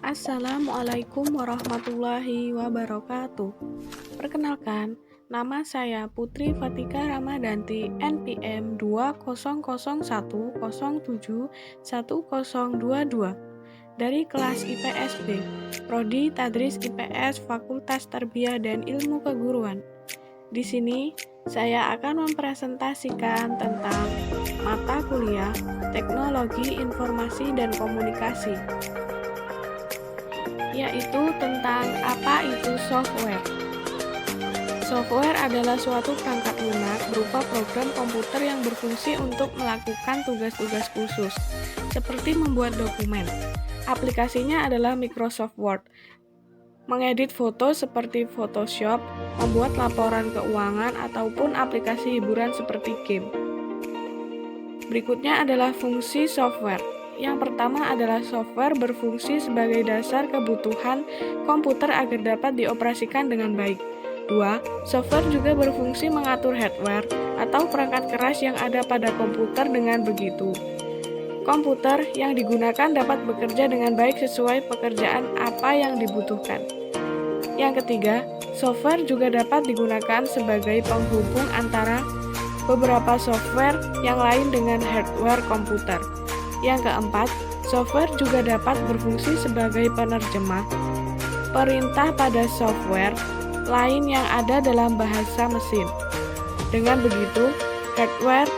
Assalamualaikum warahmatullahi wabarakatuh. Perkenalkan, nama saya Putri Fatika Ramadanti, NPM 20010710122 dari kelas IPS B, Prodi Tadris IPS Fakultas Tarbiyah dan Ilmu Keguruan. Di sini, saya akan mempresentasikan tentang mata kuliah Teknologi Informasi dan Komunikasi, yaitu tentang apa itu software. Software adalah suatu perangkat lunak berupa program komputer yang berfungsi untuk melakukan tugas-tugas khusus, seperti membuat dokumen. Aplikasinya adalah Microsoft Word, mengedit foto seperti Photoshop, membuat laporan keuangan, ataupun aplikasi hiburan seperti game. Berikutnya adalah fungsi software. Yang pertama adalah software berfungsi sebagai dasar kebutuhan komputer agar dapat dioperasikan dengan baik. 2. Software juga berfungsi mengatur hardware atau perangkat keras yang ada pada komputer. Dengan begitu, komputer yang digunakan dapat bekerja dengan baik sesuai pekerjaan apa yang dibutuhkan. Yang ketiga, software juga dapat digunakan sebagai penghubung antara beberapa software yang lain dengan hardware komputer. Yang keempat, software juga dapat berfungsi sebagai penerjemah perintah pada software lain yang ada dalam bahasa mesin. Dengan begitu, hardware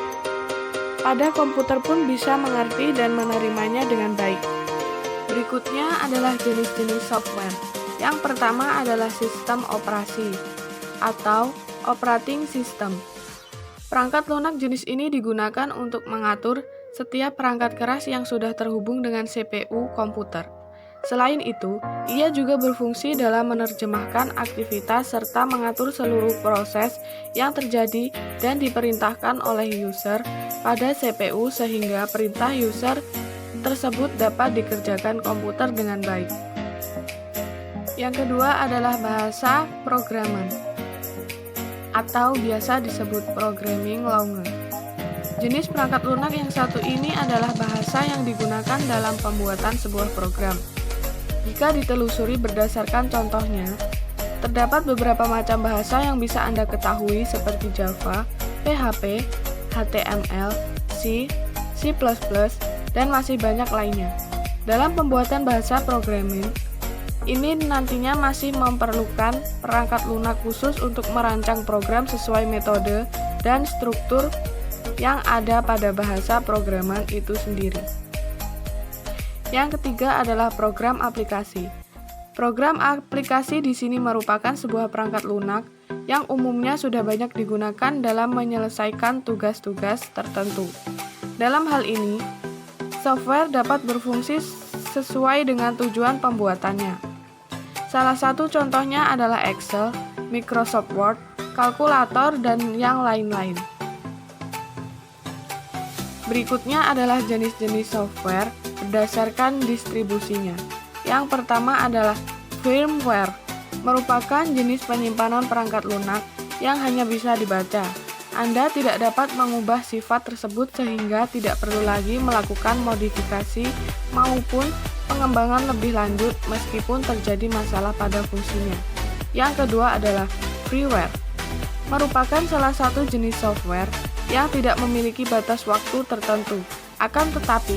pada komputer pun bisa mengerti dan menerimanya dengan baik. Berikutnya adalah jenis-jenis software. Yang pertama adalah sistem operasi atau operating system. Perangkat lunak jenis ini digunakan untuk mengatur setiap perangkat keras yang sudah terhubung dengan CPU komputer. Selain itu, ia juga berfungsi dalam menerjemahkan aktivitas serta mengatur seluruh proses yang terjadi dan diperintahkan oleh user pada CPU sehingga perintah user tersebut dapat dikerjakan komputer dengan baik. Yang kedua adalah bahasa programan atau biasa disebut programming language. Jenis perangkat lunak yang satu ini adalah bahasa yang digunakan dalam pembuatan sebuah program. Jika ditelusuri berdasarkan contohnya, terdapat beberapa macam bahasa yang bisa Anda ketahui seperti Java, PHP, HTML, C, C++, dan masih banyak lainnya. Dalam pembuatan bahasa programming, ini nantinya masih memerlukan perangkat lunak khusus untuk merancang program sesuai metode dan struktur yang ada pada bahasa programan itu sendiri. Yang ketiga adalah program aplikasi. Program aplikasi di sini merupakan sebuah perangkat lunak yang umumnya sudah banyak digunakan dalam menyelesaikan tugas-tugas tertentu. Dalam hal ini, software dapat berfungsi sesuai dengan tujuan pembuatannya. Salah satu contohnya adalah Excel, Microsoft Word, kalkulator, dan yang lain-lain. Berikutnya adalah jenis-jenis software berdasarkan distribusinya. Yang pertama adalah firmware, merupakan jenis penyimpanan perangkat lunak yang hanya bisa dibaca. Anda tidak dapat mengubah sifat tersebut sehingga tidak perlu lagi melakukan modifikasi maupun pengembangan lebih lanjut meskipun terjadi masalah pada fungsinya. Yang kedua adalah freeware, merupakan salah satu jenis software yang tidak memiliki batas waktu tertentu. Akan tetapi,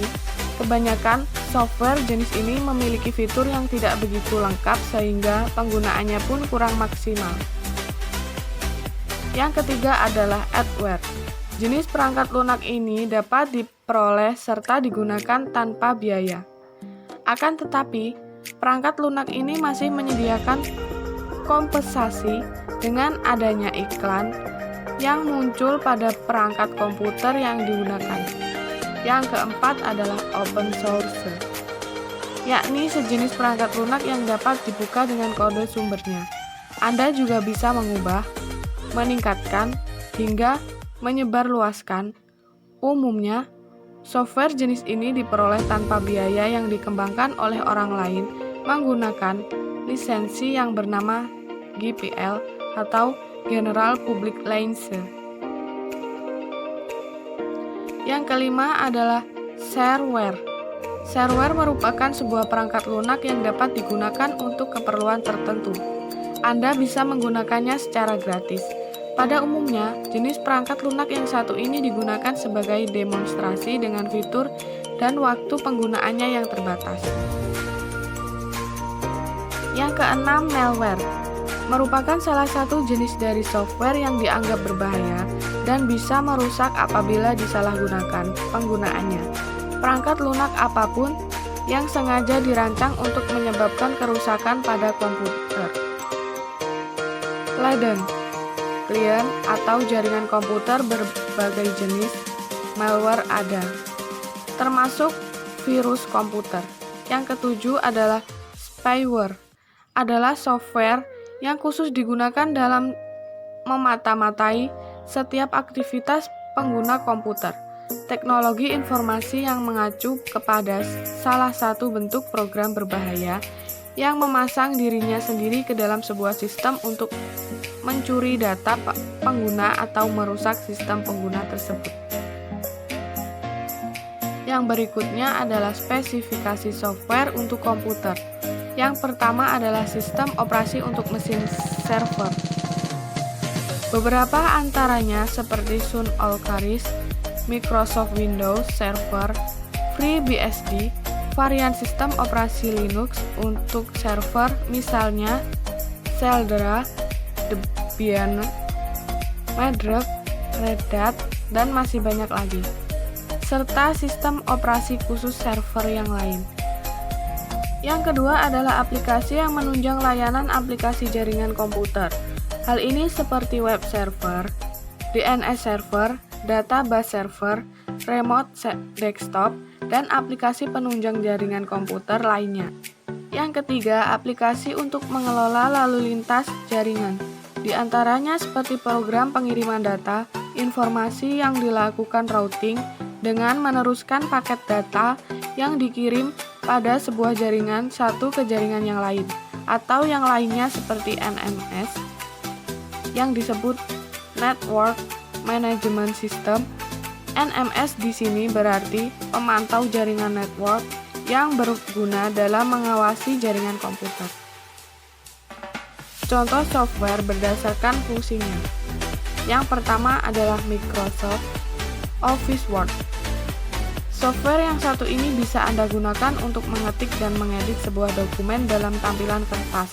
kebanyakan software jenis ini memiliki fitur yang tidak begitu lengkap sehingga penggunaannya pun kurang maksimal. Yang ketiga adalah adware. Jenis perangkat lunak ini dapat diperoleh serta digunakan tanpa biaya. Akan tetapi, perangkat lunak ini masih menyediakan kompensasi dengan adanya iklan yang muncul pada perangkat komputer yang digunakan. Yang keempat adalah open source, yakni sejenis perangkat lunak yang dapat dibuka dengan kode sumbernya. Anda juga bisa mengubah, meningkatkan, hingga menyebarluaskan. Umumnya, software jenis ini diperoleh tanpa biaya yang dikembangkan oleh orang lain menggunakan lisensi yang bernama GPL atau General Public License. Yang kelima adalah shareware, Shareware merupakan sebuah perangkat lunak yang dapat digunakan untuk keperluan tertentu. Anda bisa menggunakannya secara gratis. Pada umumnya, jenis perangkat lunak yang satu ini digunakan sebagai demonstrasi dengan fitur dan waktu penggunaannya yang terbatas. Yang keenam, malware. Merupakan salah satu jenis dari software yang dianggap berbahaya dan bisa merusak apabila disalahgunakan penggunaannya. Perangkat lunak apapun yang sengaja dirancang untuk menyebabkan kerusakan pada komputer. Laden, klien atau jaringan komputer berbagai jenis malware ada, termasuk virus komputer. Yang ketujuh adalah spyware, adalah software yang khusus digunakan dalam memata-matai setiap aktivitas pengguna komputer. Teknologi informasi yang mengacu kepada salah satu bentuk program berbahaya yang memasang dirinya sendiri ke dalam sebuah sistem untuk mencuri data pengguna atau merusak sistem pengguna tersebut. Yang berikutnya adalah spesifikasi software untuk komputer. Yang pertama adalah sistem operasi untuk mesin server. Beberapa antaranya seperti Sun All-Caris, Microsoft Windows Server, FreeBSD, varian sistem operasi Linux untuk server misalnya Caldera, Debian, Medrec, Red Hat, dan masih banyak lagi, serta sistem operasi khusus server yang lain. Yang kedua adalah aplikasi yang menunjang layanan aplikasi jaringan komputer. Hal ini seperti web server, DNS server, database server, remote desktop, dan aplikasi penunjang jaringan komputer lainnya. Yang ketiga, aplikasi untuk mengelola lalu lintas jaringan. Di antaranya seperti program pengiriman data, informasi yang dilakukan routing dengan meneruskan paket data yang dikirim pada sebuah jaringan satu ke jaringan yang lain, atau yang lainnya seperti NMS yang disebut Network Management System. NMS di sini berarti pemantau jaringan network yang berguna dalam mengawasi jaringan komputer. Contoh software berdasarkan fungsinya. Yang pertama adalah Microsoft Office Word. Software yang satu ini bisa Anda gunakan untuk mengetik dan mengedit sebuah dokumen dalam tampilan kertas.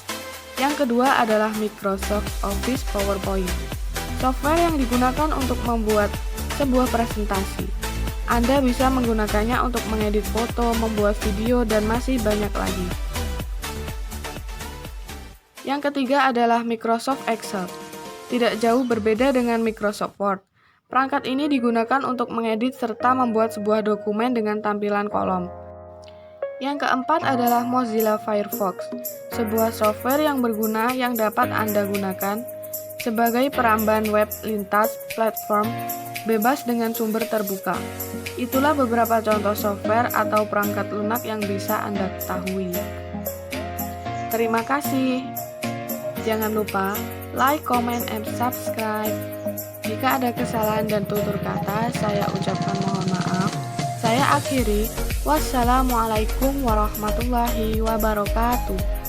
Yang kedua adalah Microsoft Office PowerPoint. Software yang digunakan untuk membuat sebuah presentasi. Anda bisa menggunakannya untuk mengedit foto, membuat video, dan masih banyak lagi. Yang ketiga adalah Microsoft Excel. Tidak jauh berbeda dengan Microsoft Word. Perangkat ini digunakan untuk mengedit serta membuat sebuah dokumen dengan tampilan kolom. Yang keempat adalah Mozilla Firefox, sebuah software yang berguna yang dapat Anda gunakan sebagai peramban web lintas platform bebas dengan sumber terbuka. Itulah beberapa contoh software atau perangkat lunak yang bisa Anda ketahui. Terima kasih. Jangan lupa like, comment, and subscribe. Jika ada kesalahan dan tutur kata, saya ucapkan mohon maaf. Saya akhiri. Wassalamualaikum warahmatullahi wabarakatuh.